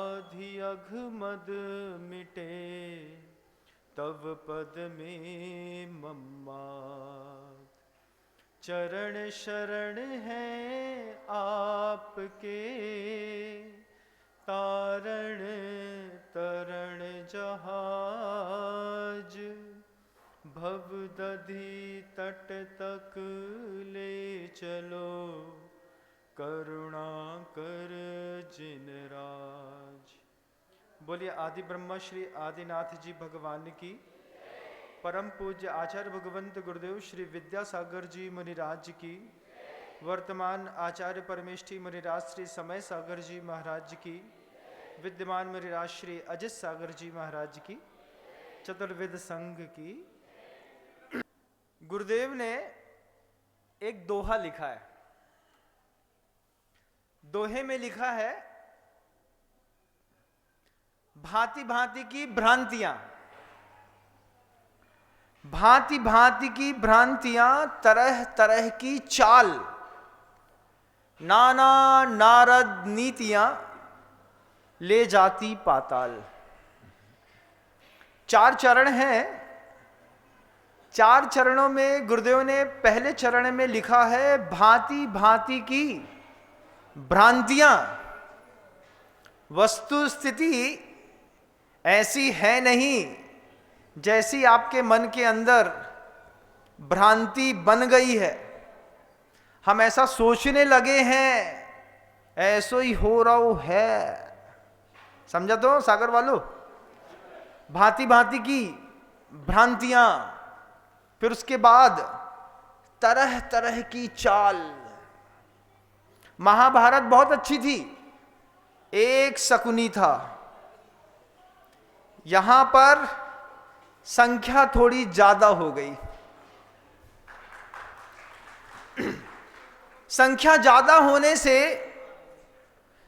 व्याधि अघमद मिटे, तव पद में मम्मा। चरण शरण है आपके, तारण तरण जहाज। भव दधि तट तक ले चलो, करुणा कर जिन राज। बोलिए आदि ब्रह्मा श्री आदिनाथ जी भगवान की, परम पूज्य आचार्य भगवंत गुरुदेव श्री विद्यासागर जी मुनिराज की, वर्तमान आचार्य परमेष्ठी मुनिराज श्री समय सागर जी महाराज की, विद्यमान मुनिराज श्री अजित सागर जी महाराज की, चतुर्वेद संघ की। गुरुदेव ने एक दोहा लिखा है। दोहे में लिखा है, भांति भांति की भ्रांतियां, भांति भांति की भ्रांतियां, तरह तरह की चाल, नाना नारद नीतियां ले जाती पाताल। चार चरण हैं। चार चरणों में गुरुदेव ने पहले चरण में लिखा है, भांति भांति की भ्रांतियां। वस्तु स्थिति ऐसी है नहीं जैसी आपके मन के अंदर भ्रांति बन गई है। हम ऐसा सोचने लगे हैं, ऐसो ही हो रहा है। समझा तो सागर वालों? भांति भांति की भ्रांतियां, फिर उसके बाद तरह तरह की चाल। महाभारत बहुत अच्छी थी, एक शकुनी था। यहां पर संख्या थोड़ी ज्यादा हो गई। संख्या ज्यादा होने से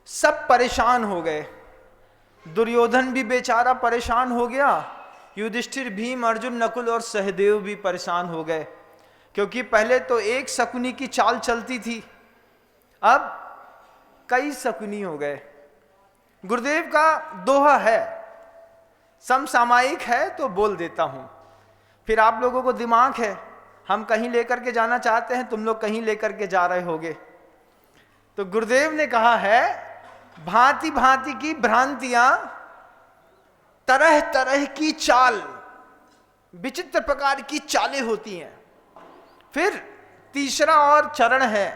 सब परेशान हो गए। दुर्योधन भी बेचारा परेशान हो गया, युधिष्ठिर, भीम, अर्जुन, नकुल और सहदेव भी परेशान हो गए, क्योंकि पहले तो एक शकुनी की चाल चलती थी, अब कई शकुनी हो गए। गुरुदेव का दोहा है, समसामयिक है तो बोल देता हूं, फिर आप लोगों को दिमाग है, हम कहीं लेकर के जाना चाहते हैं, तुम लोग कहीं लेकर के जा रहे होगे। तो गुरुदेव ने कहा है, भांति भांति की भ्रांतियां, तरह तरह की चाल, विचित्र प्रकार की चालें होती हैं। फिर तीसरा और चरण है,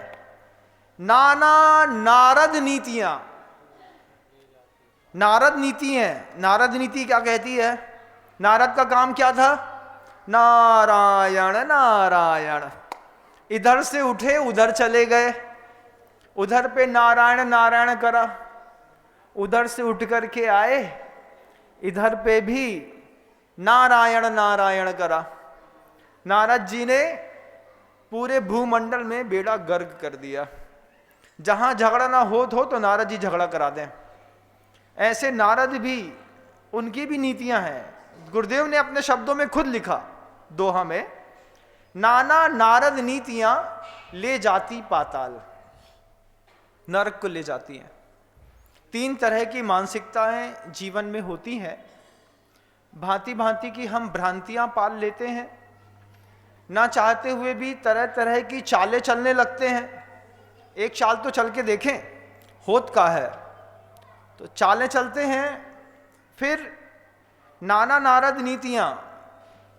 नाना नारद नीतियां। नारद नीति है। नारद नीति क्या कहती है? नारद का काम क्या था? नारायण नारायण। इधर से उठे उधर चले गए, उधर पे नारायण नारायण करा, उधर से उठ करके आए, इधर पे भी नारायण नारायण करा। नारद जी ने पूरे भूमंडल में बेड़ा गर्क कर दिया। जहां झगड़ा ना हो तो नारद जी झगड़ा करा दें। ऐसे नारद भी, उनकी भी नीतियां हैं। गुरुदेव ने अपने शब्दों में खुद लिखा दोहा में, नाना नारद नीतियां ले जाती पाताल, नरक को ले जाती हैं। तीन तरह की मानसिकताएं जीवन में होती हैं। भांति भांति की हम भ्रांतियां पाल लेते हैं, ना चाहते हुए भी तरह तरह की चालें चलने लगते हैं। एक चाल तो चल के देखें, होत का है तो चालें चलते हैं, फिर नाना नारद नीतियां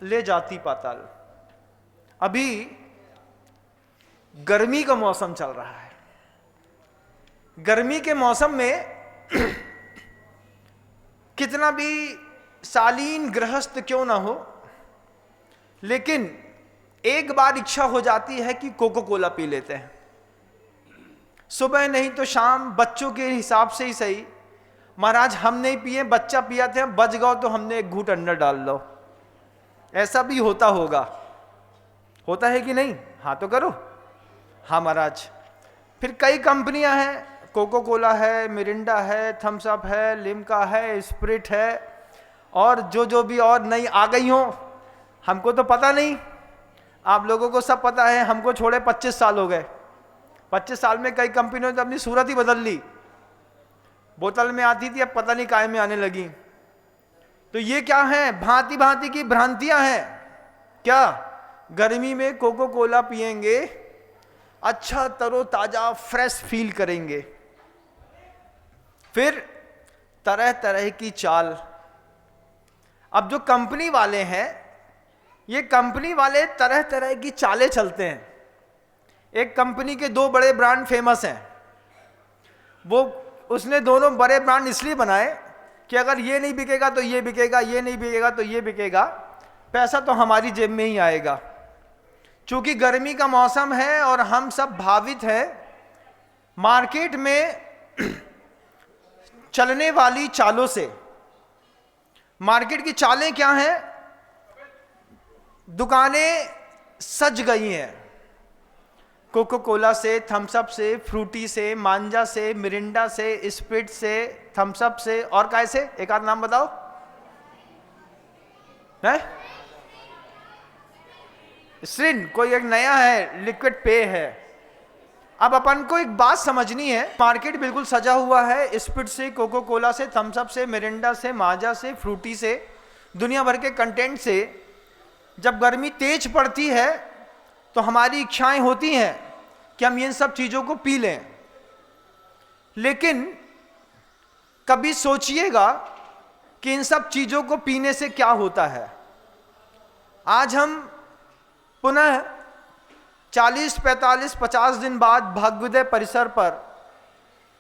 ले जाती पाताल। अभी गर्मी का मौसम चल रहा है। गर्मी के मौसम में कितना भी शालीन गृहस्थ क्यों ना हो, लेकिन एक बार इच्छा हो जाती है कि कोको कोला पी लेते हैं। सुबह नहीं तो शाम, बच्चों के हिसाब से ही सही, महाराज हम नहीं पिए, बच्चा पिया थे, बच गओ तो हमने एक घूंट अंदर डाल लो। ऐसा भी होता होगा, होता है कि नहीं? हाँ तो करो। हाँ महाराज। फिर कई कंपनियां हैं, कोको कोला है, मिरिंडा है, थम्स अप है, लिम्का है, स्प्रिट है, और जो भी और नई आ गई हो, हमको तो पता नहीं, आप लोगों को सब पता है। हमको छोड़े 25 साल हो गए। 25 साल में कई कंपनियों ने अपनी सूरत ही बदल ली। बोतल में आती थी, अब पता नहीं काय में आने लगी। तो ये क्या है, भांति भांति की भ्रांतियां हैं। क्या गर्मी में कोको कोला पिएंगे, अच्छा तरोताजा फ्रेश फील करेंगे। फिर तरह तरह की चाल। अब जो कंपनी वाले हैं, ये कंपनी वाले तरह तरह की चालें चलते हैं। एक कंपनी के 2 बड़े ब्रांड फेमस हैं, वो उसने दोनों बड़े ब्रांड इसलिए बनाए कि अगर ये नहीं बिकेगा तो ये बिकेगा, ये नहीं बिकेगा तो ये बिकेगा, पैसा तो हमारी जेब में ही आएगा। चूंकि गर्मी का मौसम है और हम सब भावित हैं मार्केट में चलने वाली चालों से। मार्केट की चालें क्या हैं? दुकानें सज गई हैं, कोको कोला से, थम्स अप से, फ्रूटी से, मांजा से, मिरिंडा से, स्प्रिट से, थम्स अप से, और काय से? एक आध नाम बताओ है? स्ट्रिन कोई एक नया है, लिक्विड पेय है। अब अपन को एक बात समझनी है, मार्केट बिल्कुल सजा हुआ है स्प्रिट से, कोको कोला से, थम्स अप से, मिरिंडा से, मांजा से, फ्रूटी से, दुनिया भर के कंटेंट से। जब गर्मी तेज पड़ती है तो हमारी इच्छाएं होती हैं कि हम इन सब चीज़ों को पी लें, लेकिन कभी सोचिएगा कि इन सब चीज़ों को पीने से क्या होता है। आज हम पुनः 40, 45, 50 दिन बाद भाग्योदय परिसर पर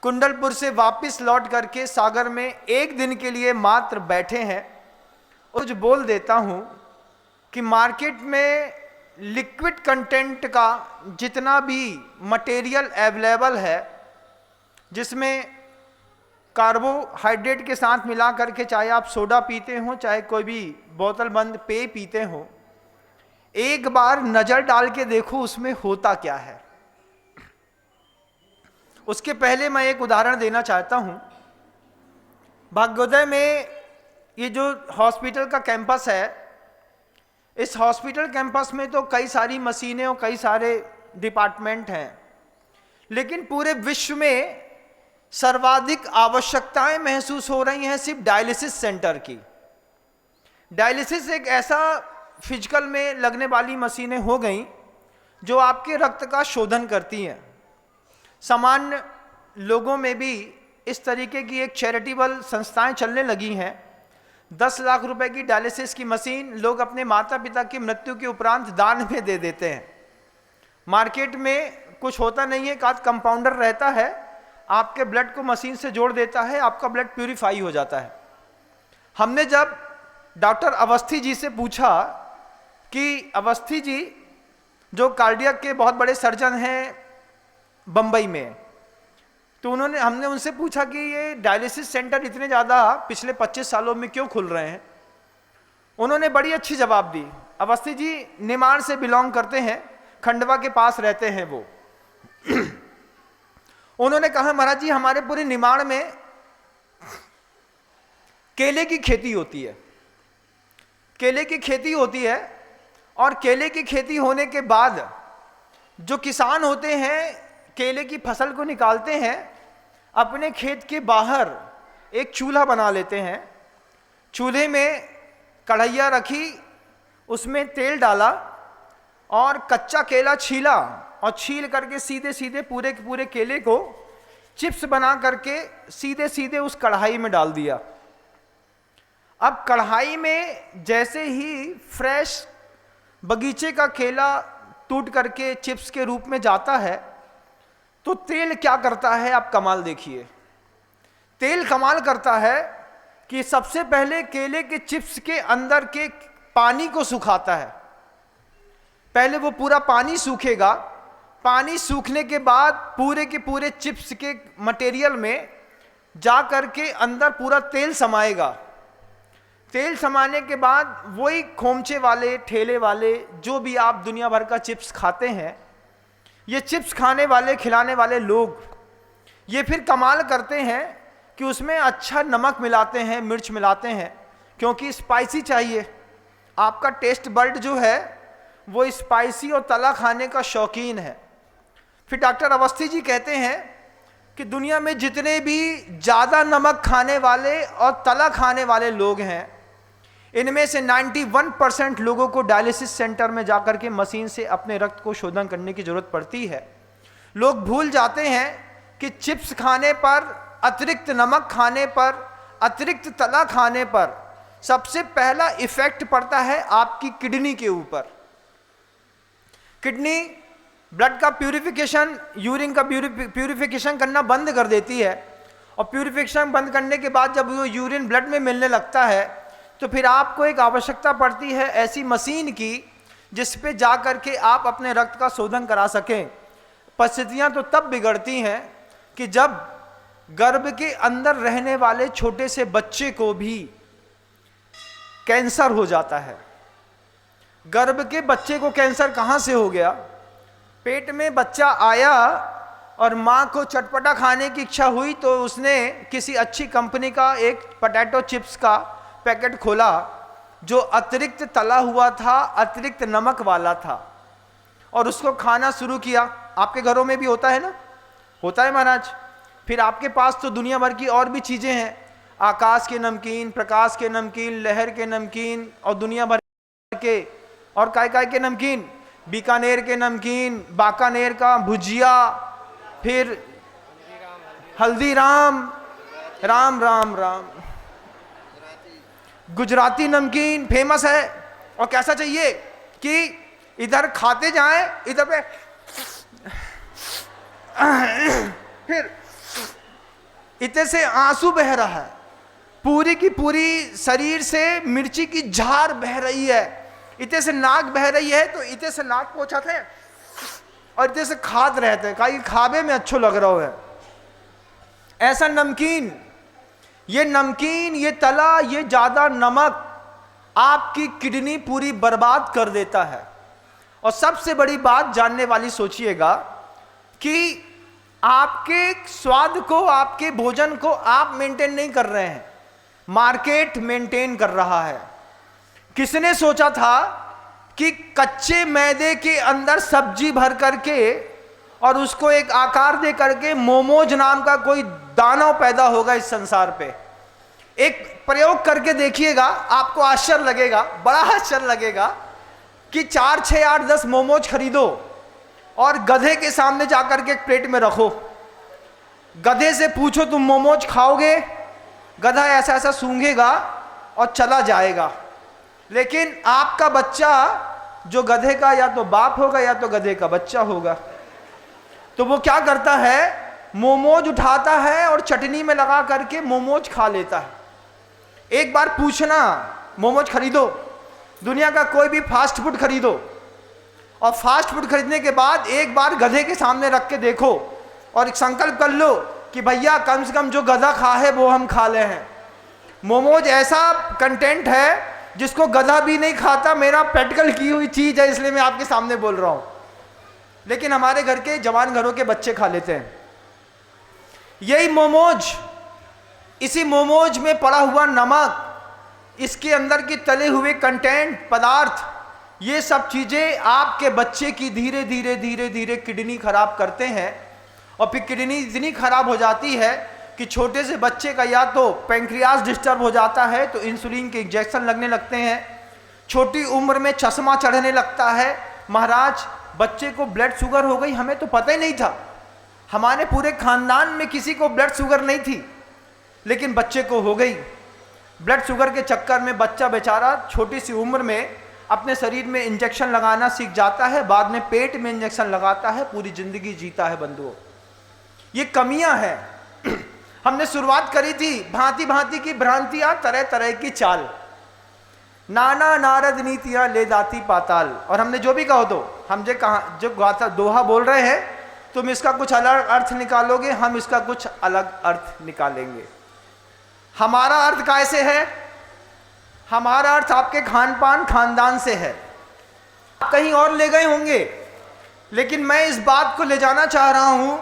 कुंडलपुर से वापस लौट करके सागर में 1 दिन के लिए मात्र बैठे हैं। और जो बोल देता हूं कि मार्केट में लिक्विड कंटेंट का जितना भी मटेरियल अवेलेबल है, जिसमें कार्बोहाइड्रेट के साथ मिला करके, चाहे आप सोडा पीते हो, चाहे कोई भी बोतल बंद पेय पीते हो, एक बार नजर डाल के देखो उसमें होता क्या है। उसके पहले मैं एक उदाहरण देना चाहता हूं। भाग्योदय में ये जो हॉस्पिटल का कैंपस है, इस हॉस्पिटल कैंपस में तो कई सारी मशीनें और कई सारे डिपार्टमेंट हैं, लेकिन पूरे विश्व में सर्वाधिक आवश्यकताएं महसूस हो रही हैं सिर्फ डायलिसिस सेंटर की। डायलिसिस एक ऐसा फिजिकल में लगने वाली मशीनें हो गई जो आपके रक्त का शोधन करती हैं। सामान्य लोगों में भी इस तरीके की एक चैरिटेबल संस्थाएं चलने लगी हैं। 10 लाख रुपए की डायलिसिस की मशीन लोग अपने माता पिता की मृत्यु के उपरांत दान में दे देते हैं। मार्केट में कुछ होता नहीं है, एक कंपाउंडर रहता है, आपके ब्लड को मशीन से जोड़ देता है, आपका ब्लड प्यूरिफाई हो जाता है। हमने जब डॉक्टर अवस्थी जी से पूछा कि अवस्थी जी जो कार्डियक के बहुत बड़े सर्जन हैं बंबई में, तो हमने उनसे पूछा कि ये डायलिसिस सेंटर इतने ज़्यादा पिछले 25 सालों में क्यों खुल रहे हैं। उन्होंने बड़ी अच्छी जवाब दी। अवस्थी जी निमाड़ से बिलोंग करते हैं, खंडवा के पास रहते हैं वो। उन्होंने कहा महाराज जी हमारे पूरे निमाड़ में केले की खेती होती है, केले की खेती होती है, और केले की खेती होने के बाद जो किसान होते हैं केले की फसल को निकालते हैं, अपने खेत के बाहर एक चूल्हा बना लेते हैं। चूल्हे में कढ़ैया रखी, उसमें तेल डाला और कच्चा केला छीला, और छील करके सीधे सीधे पूरे के पूरे केले को चिप्स बना करके सीधे सीधे उस कढ़ाई में डाल दिया। अब कढ़ाई में जैसे ही फ्रेश बगीचे का केला टूट करके चिप्स के रूप में जाता है, तो तेल क्या करता है आप कमाल देखिए। तेल कमाल करता है कि सबसे पहले केले के चिप्स के अंदर के पानी को सुखाता है। पहले वो पूरा पानी सूखेगा, पानी सूखने के बाद पूरे के पूरे चिप्स के मटेरियल में जा करके अंदर पूरा तेल समाएगा। तेल समाने के बाद वही खोमचे वाले, ठेले वाले, जो भी आप दुनिया भर का चिप्स खाते हैं, ये चिप्स खाने वाले, खिलाने वाले लोग ये फिर कमाल करते हैं कि उसमें अच्छा नमक मिलाते हैं, मिर्च मिलाते हैं, क्योंकि स्पाइसी चाहिए। आपका टेस्ट बर्ड जो है वो स्पाइसी और तला खाने का शौकीन है। फिर डॉक्टर अवस्थी जी कहते हैं कि दुनिया में जितने भी ज़्यादा नमक खाने वाले और तला खाने वाले लोग हैं, इनमें से 91% लोगों को डायलिसिस सेंटर में जाकर के मशीन से अपने रक्त को शोधन करने की ज़रूरत पड़ती है। लोग भूल जाते हैं कि चिप्स खाने पर, अतिरिक्त नमक खाने पर, अतिरिक्त तला खाने पर सबसे पहला इफेक्ट पड़ता है आपकी किडनी के ऊपर। किडनी ब्लड का प्यूरिफिकेशन, यूरिन का प्यूरिफिकेशन करना बंद कर देती है, और प्यूरिफिकेशन बंद करने के बाद जब वो यूरिन ब्लड में मिलने लगता है तो फिर आपको एक आवश्यकता पड़ती है ऐसी मशीन की जिस पे जा कर के आप अपने रक्त का शोधन करा सकें। परिस्थितियाँ तो तब बिगड़ती हैं कि जब गर्भ के अंदर रहने वाले छोटे से बच्चे को भी कैंसर हो जाता है। गर्भ के बच्चे को कैंसर कहाँ से हो गया? पेट में बच्चा आया और माँ को चटपटा खाने की इच्छा हुई तो उसने किसी अच्छी कंपनी का एक पोटैटो चिप्स का पैकेट खोला जो अतिरिक्त तला हुआ था, अतिरिक्त नमक वाला था, और उसको खाना शुरू किया। आपके घरों में भी होता है ना? होता है महाराज। फिर आपके पास तो दुनिया भर की और भी चीज़ें हैं, आकाश के नमकीन, प्रकाश के नमकीन, लहर के नमकीन, और दुनिया भर के और काय के नमकीन, बीकानेर के नमकीन, बाकानेर का भुजिया, फिर हल्दीराम, राम राम राम, गुजराती नमकीन फेमस है। और कैसा चाहिए कि इधर खाते जाएं, इधर पे फिर इतने से आंसू बह रहा है, पूरी की पूरी शरीर से मिर्ची की झार बह रही है, इतने से नाक बह रही है, तो इतने से नाक पोछाते हैं और इतने से खाद रहते हैं, कहीं खाबे में अच्छो लग रहा है। ऐसा नमकीन, ये नमकीन, ये तला, ये ज्यादा नमक आपकी किडनी पूरी बर्बाद कर देता है। और सबसे बड़ी बात जानने वाली सोचिएगा कि आपके स्वाद को, आपके भोजन को आप मेंटेन नहीं कर रहे हैं, मार्केट मेंटेन कर रहा है। किसने सोचा था कि कच्चे मैदे के अंदर सब्जी भर करके और उसको एक आकार दे करके मोमोज नाम का कोई दानव पैदा होगा इस संसार पे? एक प्रयोग करके देखिएगा, आपको आश्चर्य लगेगा, बड़ा आश्चर्य लगेगा कि 4, 6, 8, 10 मोमोज खरीदो और गधे के सामने जाकर के एक प्लेट में रखो। गधे से पूछो तुम मोमोज खाओगे? गधा ऐसा ऐसा सूंघेगा और चला जाएगा। लेकिन आपका बच्चा जो गधे का या तो बाप होगा या तो गधे का बच्चा होगा, तो वो क्या करता है? मोमोज उठाता है और चटनी में लगा करके मोमोज खा लेता है। एक बार पूछना, मोमोज खरीदो, दुनिया का कोई भी फास्ट फूड खरीदो, और फास्ट फूड खरीदने के बाद एक बार गधे के सामने रख के देखो और एक संकल्प कर लो कि भैया कम से कम जो गधा खा है वो हम खा ले हैं। मोमोज ऐसा कंटेंट है जिसको गधा भी नहीं खाता, मेरा प्रैक्टिकल की हुई चीज है, इसलिए मैं आपके सामने बोल रहा हूं। लेकिन हमारे घर के जवान घरों के बच्चे खा लेते हैं यही मोमोज। इसी मोमोज में पड़ा हुआ नमक, इसके अंदर के तले हुए कंटेंट पदार्थ, ये सब चीजें आपके बच्चे की धीरे धीरे धीरे धीरे किडनी खराब करते हैं। और फिर किडनी इतनी खराब हो जाती है कि छोटे से बच्चे का या तो पैंक्रियाज डिस्टर्ब हो जाता है तो इंसुलिन के इंजेक्शन लगने लगते हैं, छोटी उम्र में चश्मा चढ़ने लगता है। महाराज, बच्चे को ब्लड शुगर हो गई, हमें तो पता ही नहीं था, हमारे पूरे खानदान में किसी को ब्लड शुगर नहीं थी, लेकिन बच्चे को हो गई। ब्लड शुगर के चक्कर में बच्चा बेचारा छोटी सी उम्र में अपने शरीर में इंजेक्शन लगाना सीख जाता है, बाद में पेट में इंजेक्शन लगाता है, पूरी जिंदगी जीता है बंधुओं। ये कमियां हैं। हमने शुरुआत करी थी भांति भांति की भ्रांतियां, तरह तरह की चाल, नाना नारद नीतियां ले दाती पाताल। और हमने जो भी कहो तो हम जो गाथा दोहा बोल रहे हैं, तुम इसका कुछ अलग अर्थ निकालोगे, हम इसका कुछ अलग अर्थ निकालेंगे। हमारा अर्थ कैसे है? हमारा अर्थ आपके खान पान खानदान से है। आप कहीं और ले गए होंगे, लेकिन मैं इस बात को ले जाना चाह रहा हूं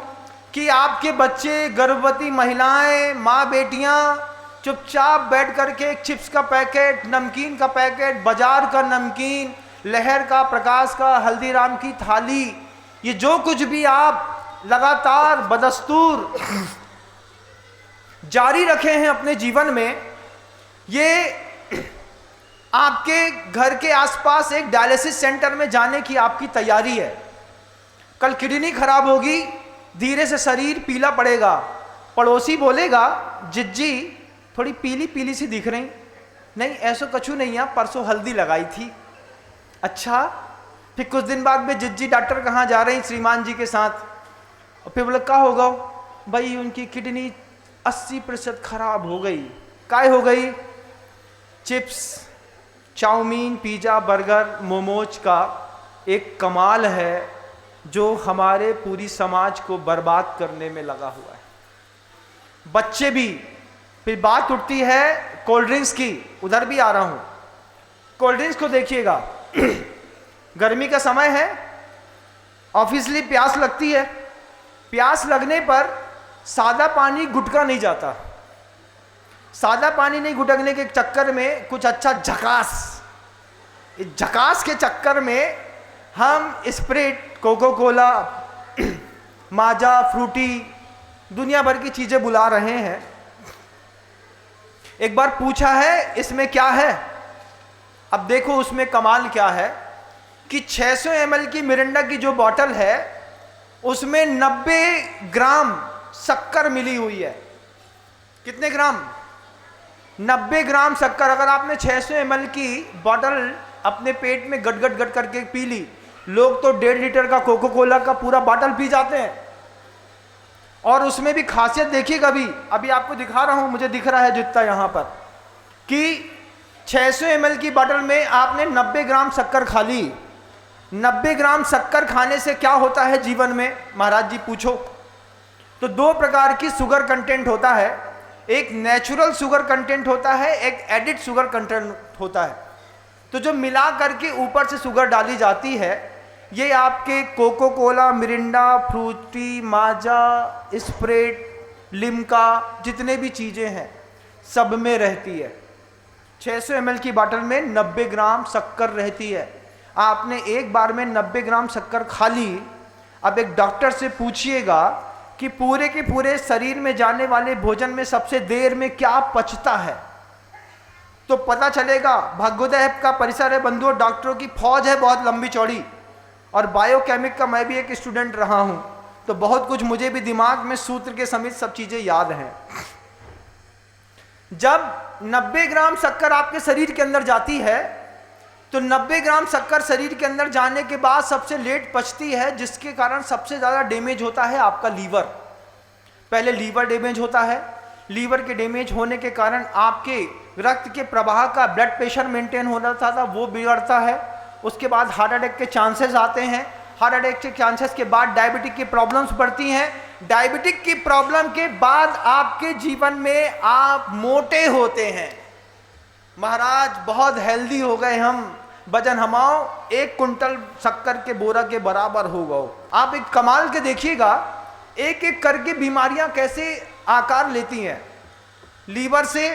कि आपके बच्चे, गर्भवती महिलाएं, माँ बेटियां चुपचाप बैठ करके एक चिप्स का पैकेट, नमकीन का पैकेट, बाजार का नमकीन, लहर का, प्रकाश का, हल्दीराम की थाली, ये जो कुछ भी आप लगातार बदस्तूर जारी रखे हैं अपने जीवन में, ये आपके घर के आसपास एक डायलिसिस सेंटर में जाने की आपकी तैयारी है। कल किडनी खराब होगी, धीरे से शरीर पीला पड़ेगा, पड़ोसी बोलेगा जिज्जी थोड़ी पीली पीली सी दिख रही, नहीं ऐसा कछु नहीं है, परसों हल्दी लगाई थी। अच्छा, फिर कुछ दिन बाद में जिज्जी डॉक्टर कहाँ जा रही श्रीमान जी के साथ, और फिर बोले क्या होगा, भाई उनकी किडनी 80% खराब हो गई। काय हो गई? Chips, chowmein, pizza, burger, momos का एक कमाल है जो हमारे पूरी समाज को बर्बाद करने में लगा हुआ है। बच्चे भी, फिर बात उठती है कोल्ड ड्रिंक्स की, उधर भी आ रहा हूं। कोल्ड ड्रिंक्स को देखिएगा, गर्मी का समय है, ऑब्वियसली प्यास लगती है, प्यास लगने पर सादा पानी गुटका नहीं जाता। सादा पानी नहीं गुटकने के चक्कर में कुछ अच्छा झकास, इस झकास के चक्कर में हम स्प्राइट, कोको कोला, माजा, फ्रूटी, दुनिया भर की चीजें बुला रहे हैं। एक बार पूछा है इसमें क्या है, अब देखो उसमें कमाल क्या है कि 600 ml की मिरिंडा की जो बॉटल है उसमें 90 ग्राम शक्कर मिली हुई है। कितने ग्राम? 90 ग्राम शक्कर। अगर आपने 600 ml की बॉटल अपने पेट में गट गट गट करके पी ली, लोग तो 1.5 लीटर का कोको कोला का पूरा बॉटल पी जाते हैं। और उसमें भी खासियत देखिएगा, अभी आपको दिखा रहा हूं, मुझे दिख रहा है जितना यहां पर, कि 600 ml की बॉटल में आपने 90 ग्राम शक्कर खा ली। 90 ग्राम शक्कर खाने से क्या होता है जीवन में, महाराज जी पूछो। तो 2 प्रकार की शुगर कंटेंट होता है, एक नेचुरल शुगर कंटेंट होता है, एक एडिड शुगर कंटेंट होता है। तो जो मिला करके ऊपर से शुगर डाली जाती है, ये आपके कोको कोला, मिरिंडा, फ्रूटी, माजा, स्प्राइट, लिम्का, जितने भी चीज़ें हैं सब में रहती है। 600 ml की बॉटल में 90 ग्राम शक्कर रहती है। आपने एक बार में 90 ग्राम शक्कर खा ली। अब एक डॉक्टर से पूछिएगा कि पूरे के पूरे शरीर में जाने वाले भोजन में सबसे देर में क्या पचता है, तो पता चलेगा। भाग्योदय का परिसर है बंधुओं, डॉक्टरों की फौज है बहुत लंबी चौड़ी, और बायोकेमिक का मैं भी एक स्टूडेंट रहा हूं, तो बहुत कुछ मुझे भी दिमाग में सूत्र के समेत सब चीजें याद हैं। जब 90 ग्राम शक्कर आपके शरीर के अंदर जाती है, तो 90 ग्राम शक्कर शरीर के अंदर जाने के बाद सबसे लेट पचती है, जिसके कारण सबसे ज़्यादा डैमेज होता है आपका लीवर। पहले लीवर डैमेज होता है, लीवर के डैमेज होने के कारण आपके रक्त के प्रवाह का, ब्लड प्रेशर मेंटेन होना था वो बिगड़ता है। उसके बाद हार्ट अटैक के चांसेस आते हैं, हार्ट अटैक के चांसेस के बाद डायबिटिक की प्रॉब्लम्स बढ़ती हैं, डायबिटिक की प्रॉब्लम के बाद आपके जीवन में आप मोटे होते हैं। महाराज बहुत हेल्दी हो गए हम, वजन हमाओ 1 कुंटल शक्कर के बोरा के बराबर हो गए। आप एक कमाल के देखिएगा, एक एक करके बीमारियां कैसे आकार लेती हैं। लीवर से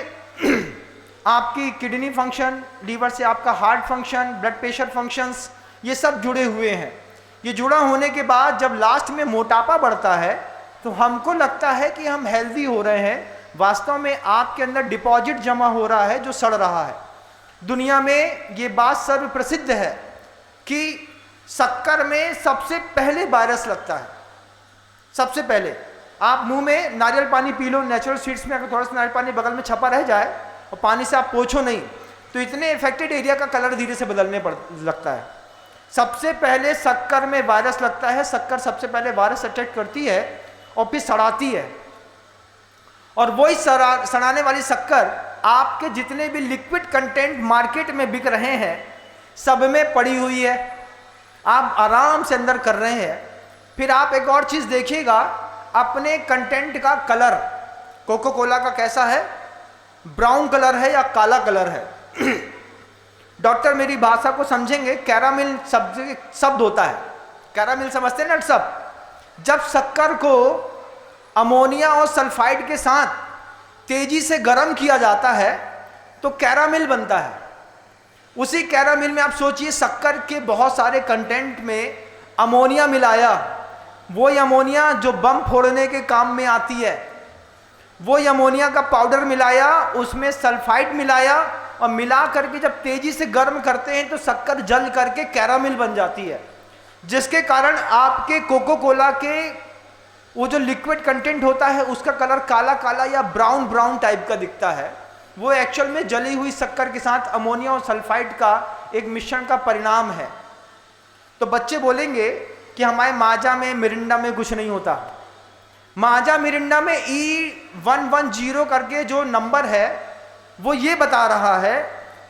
आपकी किडनी फंक्शन, लीवर से आपका heart function, blood pressure functions, ये सब जुड़े हुए हैं। ये जुड़ा होने के बाद जब लास्ट में मोटापा बढ़ता है तो हमको लगता है कि हम हेल्दी हो रहे हैं, वास्तव में आपके अंदर डिपॉजिट जमा हो रहा है जो सड़ रहा है। दुनिया में ये बात सर्व प्रसिद्ध है कि शक्कर में सबसे पहले वायरस लगता है। सबसे पहले आप मुंह में नारियल पानी पी लो, नेचुरल सीड्स में अगर थोड़ा सा नारियल पानी बगल में छपा रह जाए और पानी से आप पोछो नहीं, तो इतने इफेक्टेड एरिया का कलर धीरे से बदलने लगता है। सबसे पहले शक्कर में वायरस लगता है। शक्कर सबसे पहले वायरस अटैक करती है और फिर सड़ाती है, और वही सड़ाने वाली शक्कर आपके जितने भी लिक्विड कंटेंट मार्केट में बिक रहे हैं सब में पड़ी हुई है, आप आराम से अंदर कर रहे हैं। फिर आप एक और चीज़ देखिएगा, अपने कंटेंट का कलर कोको कोला का कैसा है, ब्राउन कलर है या काला कलर है। डॉक्टर मेरी भाषा को समझेंगे, कैरामिल शब्द होता है, कैरामिल समझते हैं ना सब। जब शक्कर को अमोनिया और सल्फाइड के साथ तेजी से गर्म किया जाता है तो कैरामिल बनता है। उसी कैरामिल में आप सोचिए शक्कर के बहुत सारे कंटेंट में अमोनिया मिलाया, वो अमोनिया जो बम फोड़ने के काम में आती है, वो अमोनिया का पाउडर मिलाया, उसमें सल्फाइड मिलाया और मिला करके जब तेजी से गर्म करते हैं तो शक्कर जल करके कैरामिल बन जाती है, जिसके कारण आपके कोको कोला के वो जो लिक्विड कंटेंट होता है उसका कलर काला काला या ब्राउन ब्राउन टाइप का दिखता है। वो एक्चुअल में जली हुई शक्कर के साथ अमोनिया और सल्फाइड का एक मिश्रण का परिणाम है। तो बच्चे बोलेंगे कि हमारे माजा में मिरिंडा में कुछ नहीं होता। माजा मिरिंडा में E110 करके जो नंबर है वो ये बता रहा है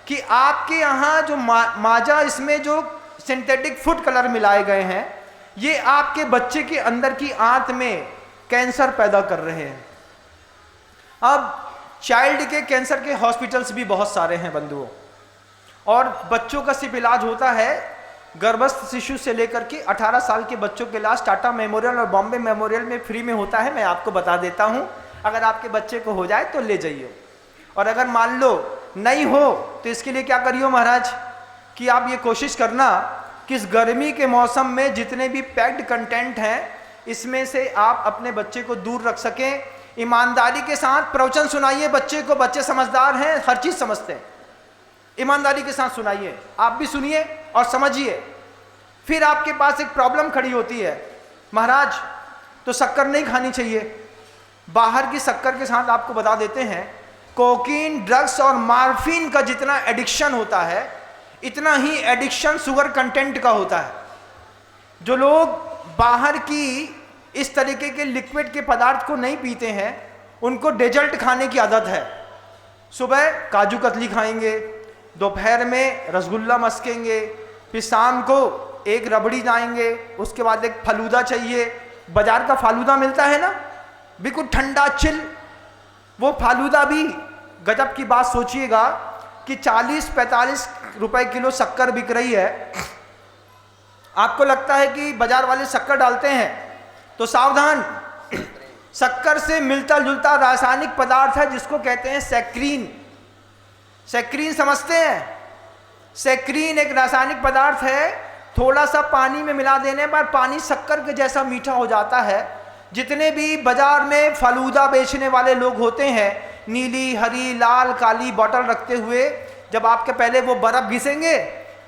कि आपके यहाँ जो माजा, इसमें जो सिंथेटिक फूड कलर मिलाए गए हैं, ये आपके बच्चे के अंदर की आंत में कैंसर पैदा कर रहे हैं। अब चाइल्ड के कैंसर के हॉस्पिटल्स भी बहुत सारे हैं बंधुओं, और बच्चों का सिर्फ इलाज होता है गर्भस्थ शिशु से लेकर के 18 साल के बच्चों के इलाज टाटा मेमोरियल और बॉम्बे मेमोरियल में फ्री में होता है। मैं आपको बता देता हूं, अगर आपके बच्चे को हो जाए तो ले जाइए, और अगर मान लो नहीं हो तो इसके लिए क्या करियो महाराज कि आप ये कोशिश करना कि इस गर्मी के मौसम में जितने भी पैक्ड कंटेंट हैं इसमें से आप अपने बच्चे को दूर रख सकें। ईमानदारी के साथ प्रवचन सुनाइए बच्चे को, बच्चे समझदार हैं, हर चीज़ समझते हैं। ईमानदारी के साथ सुनाइए, आप भी सुनिए और समझिए। फिर आपके पास एक प्रॉब्लम खड़ी होती है, महाराज तो शक्कर नहीं खानी चाहिए। बाहर की शक्कर के साथ आपको बता देते हैं, कोकीन, ड्रग्स और मार्फिन का जितना एडिक्शन होता है इतना ही एडिक्शन शुगर कंटेंट का होता है। जो लोग बाहर की इस तरीके के लिक्विड के पदार्थ को नहीं पीते हैं उनको डेजर्ट खाने की आदत है। सुबह काजू कतली खाएंगे, दोपहर में रसगुल्ला मस्केंगे, फिर शाम को एक रबड़ी जाएंगे, उसके बाद एक फलूदा चाहिए। बाजार का फालूदा मिलता है ना, बिल्कुल ठंडा चिल, वो फालूदा भी गजब की बात। सोचिएगा कि 40-45 रुपए किलो शक्कर बिक रही है। आपको लगता है कि बाजार वाले शक्कर डालते हैं, तो सावधान, शक्कर से मिलता जुलता रासायनिक पदार्थ है जिसको कहते हैं सैक्रीन। सैक्रीन समझते हैं? सैक्रीन एक रासायनिक पदार्थ है, थोड़ा सा पानी में मिला देने पर पानी शक्कर के जैसा मीठा हो जाता है। जितने भी बाजार में फलूदा बेचने वाले लोग होते हैं, नीली, हरी, लाल, काली बोतल रखते हुए, जब आपके पहले वो बर्फ घिसेंगे,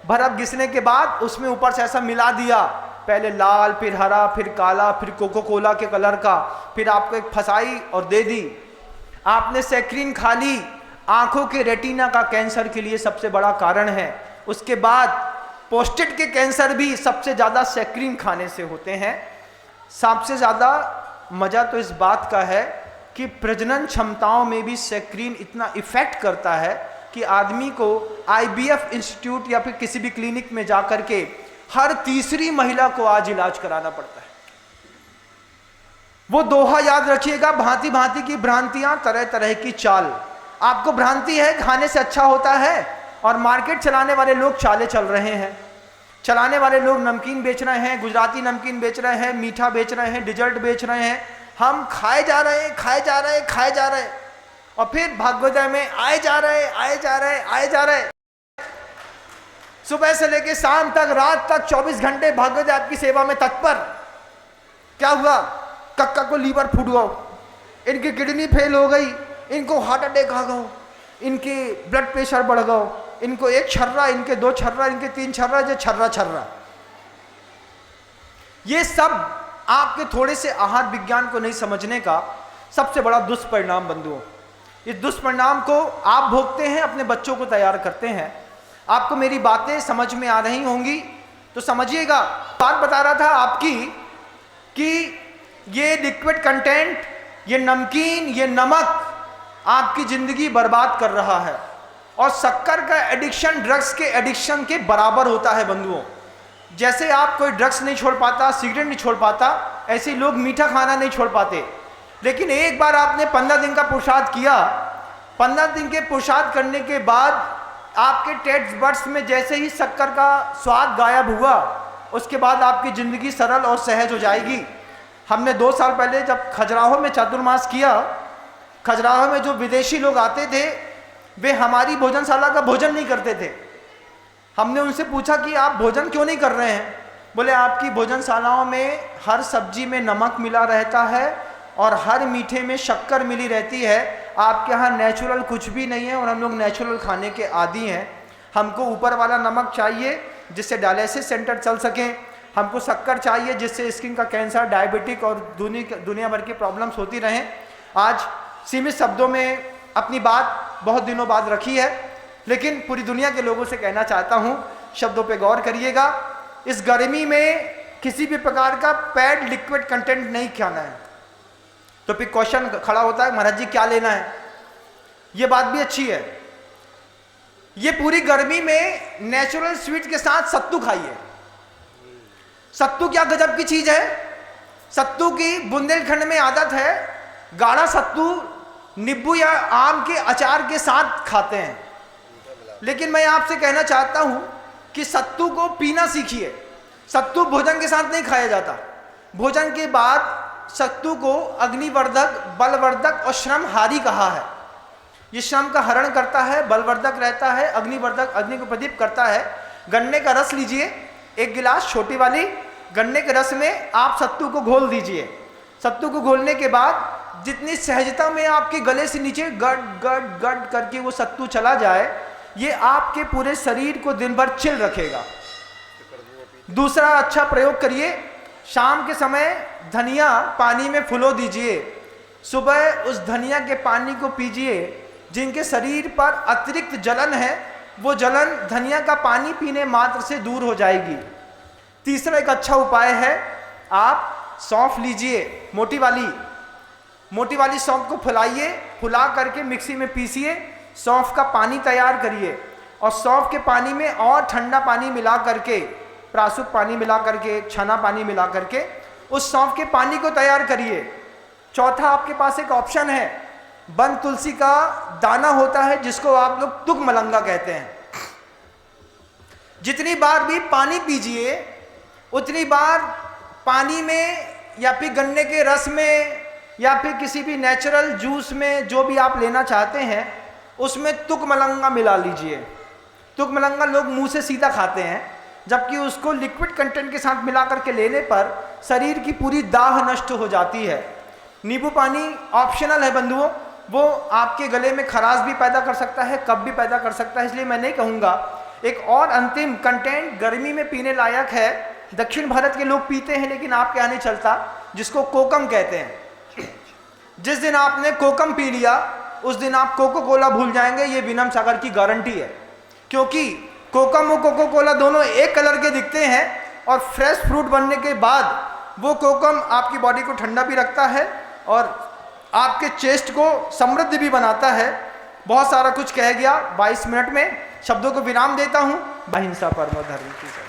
बर्फ घिसने के बाद उसमें ऊपर से ऐसा मिला दिया, पहले लाल, फिर हरा, फिर काला, फिर कोको कोला के कलर का, फिर आपको एक फसाई और दे दी। आपने सैक्रीन खा ली, आंखों के रेटिना का कैंसर के लिए सबसे बड़ा कारण है। उसके बाद प्रोस्टेट के कैंसर भी सबसे ज़्यादा सैक्रीन खाने से होते हैं। सबसे ज़्यादा मज़ा तो इस बात का है कि प्रजनन क्षमताओं में भी सैक्रीन इतना इफेक्ट करता है कि आदमी को IVF इंस्टीट्यूट या फिर किसी भी क्लिनिक में जा कर के हर तीसरी महिला को आज इलाज कराना पड़ता है। वो दोहा याद रखिएगा, भांति भांति की भ्रांतियां, तरह तरह की चाल। आपको भ्रांति है खाने से अच्छा होता है, और मार्केट चलाने वाले लोग चाले चल रहे हैं। चलाने वाले लोग नमकीन बेच रहे हैं, गुजराती नमकीन बेच रहे हैं, मीठा बेच रहे हैं, डिजर्ट बेच रहे हैं। हम खाए जा रहे हैं, खाए जा रहे हैं, खाए जा रहे हैं, और फिर भाग्योदय में आए जा रहे, आए जा रहे, आए जा रहे। सुबह से लेकर शाम तक, रात तक 24 घंटे भाग्योदय आपकी सेवा में तत्पर। क्या हुआ? कक्का को लीवर फूट गया, इनकी किडनी फेल हो गई, इनको हार्ट अटैक आ गया, इनके ब्लड प्रेशर बढ़ गया, इनको एक छर्रा, इनके 2 छर्रा, इनके 3 छर्रा, जो छर्रा छर्रा। ये सब आपके थोड़े से आहार विज्ञान को नहीं समझने का सबसे बड़ा दुष्परिणाम बंधुओं। इस दुष्परिणाम को आप भोगते हैं, अपने बच्चों को तैयार करते हैं। आपको मेरी बातें समझ में आ रही होंगी तो समझिएगा। बात बता रहा था आपकी कि ये लिक्विड कंटेंट, ये नमकीन, ये नमक आपकी जिंदगी बर्बाद कर रहा है, और शक्कर का एडिक्शन ड्रग्स के एडिक्शन के बराबर होता है बंधुओं। जैसे आप कोई ड्रग्स नहीं छोड़ पाता, सिगरेट नहीं छोड़ पाता, ऐसे लोग मीठा खाना नहीं छोड़ पाते। लेकिन एक बार आपने 15 दिन का पुरुषार्थ किया, 15 दिन के पुरुषार्थ करने के बाद आपके टेस्ट बड्स में जैसे ही शक्कर का स्वाद गायब हुआ, उसके बाद आपकी ज़िंदगी सरल और सहज हो जाएगी। हमने 2 साल पहले जब खजुराहो में चातुर्मास किया, खजुराहो में जो विदेशी लोग आते थे वे हमारी भोजनशाला का भोजन नहीं करते थे। हमने उनसे पूछा कि आप भोजन क्यों नहीं कर रहे हैं? बोले आपकी भोजनशालाओं में हर सब्जी में नमक मिला रहता है और हर मीठे में शक्कर मिली रहती है, आपके यहाँ नेचुरल कुछ भी नहीं है और हम लोग नेचुरल खाने के आदी हैं। हमको ऊपर वाला नमक चाहिए जिससे डायलिसिस सेंटर चल सकें, हमको शक्कर चाहिए जिससे स्किन का कैंसर, डायबिटिक और दुनिया भर की प्रॉब्लम्स होती रहें। आज सीमित शब्दों में अपनी बात बहुत दिनों बाद रखी है, लेकिन पूरी दुनिया के लोगों से कहना चाहता हूँ, शब्दों पे गौर करिएगा। इस गर्मी में किसी भी प्रकार का पैड लिक्विड कंटेंट नहीं खाना है। तो फिर क्वेश्चन खड़ा होता है, महाराज जी क्या लेना है? ये बात भी अच्छी है। ये पूरी गर्मी में नेचुरल स्वीट के साथ सत्तू खाइए। सत्तू क्या गजब की चीज है। सत्तू की बुंदेलखंड में आदत है, गाढ़ा सत्तू नींबू या आम के अचार के साथ खाते हैं। लेकिन मैं आपसे कहना चाहता हूं कि सत्तू को पीना सीखिए। सत्तू भोजन के साथ नहीं खाया जाता। भोजन के बाद सत्तू को अग्निवर्धक, बलवर्धक और श्रमहारी कहा है। ये श्रम का हरण करता है, बलवर्धक रहता है, अग्निवर्धक, अग्नि को प्रदीप करता है। गन्ने का रस लीजिए, एक गिलास छोटी वाली गन्ने के रस में आप सत्तू को घोल दीजिए। सत्तू को घोलने के बाद जितनी सहजता में आपके गले से नीचे गड गड गड करके वो सत्तू चला जाए, ये आपके पूरे शरीर को दिन भर चिल रखेगा। दूसरा अच्छा प्रयोग करिए, शाम के समय धनिया पानी में फुलो दीजिए, सुबह उस धनिया के पानी को पीजिए। जिनके शरीर पर अतिरिक्त जलन है, वो जलन धनिया का पानी पीने मात्र से दूर हो जाएगी। तीसरा एक अच्छा उपाय है, आप सौंफ लीजिए, मोटी वाली सौंफ को फुलाइए, फुला करके मिक्सी में पीसिए, सौंफ का पानी तैयार करिए और सौंफ के पानी में और ठंडा पानी मिला करके, प्रासुक पानी मिला करके, छना पानी मिला करके उस सौंफ के पानी को तैयार करिए। चौथा आपके पास एक ऑप्शन है, बन तुलसी का दाना होता है जिसको आप लोग तुक मलंगा कहते हैं। जितनी बार भी पानी पीजिए उतनी बार पानी में या फिर गन्ने के रस में या फिर किसी भी नेचुरल जूस में, जो भी आप लेना चाहते हैं, उसमें तुक मलंगा मिला लीजिए। तुक मलंगा लोग मुंह से सीधा खाते हैं, जबकि उसको लिक्विड कंटेंट के साथ मिला करके लेने पर शरीर की पूरी दाह नष्ट हो जाती है। नींबू पानी ऑप्शनल है बंधुओं, वो आपके गले में खराश भी पैदा कर सकता है, कफ भी पैदा कर सकता है, इसलिए मैं नहीं कहूँगा। एक और अंतिम कंटेंट गर्मी में पीने लायक है, दक्षिण भारत के लोग पीते हैं लेकिन आपके यहाँ नहीं चलता, जिसको कोकम कहते हैं। जिस दिन आपने कोकम पी लिया उस दिन आप कोको कोला भूल जाएंगे, ये विनम्र सागर की गारंटी है। क्योंकि कोकम और कोको कोला दोनों एक कलर के दिखते हैं और फ्रेश फ्रूट बनने के बाद वो कोकम आपकी बॉडी को ठंडा भी रखता है और आपके चेस्ट को समृद्ध भी बनाता है। बहुत सारा कुछ कह गया 22 मिनट में, शब्दों को विराम देता हूँ। अहिंसा परमो धर्म की।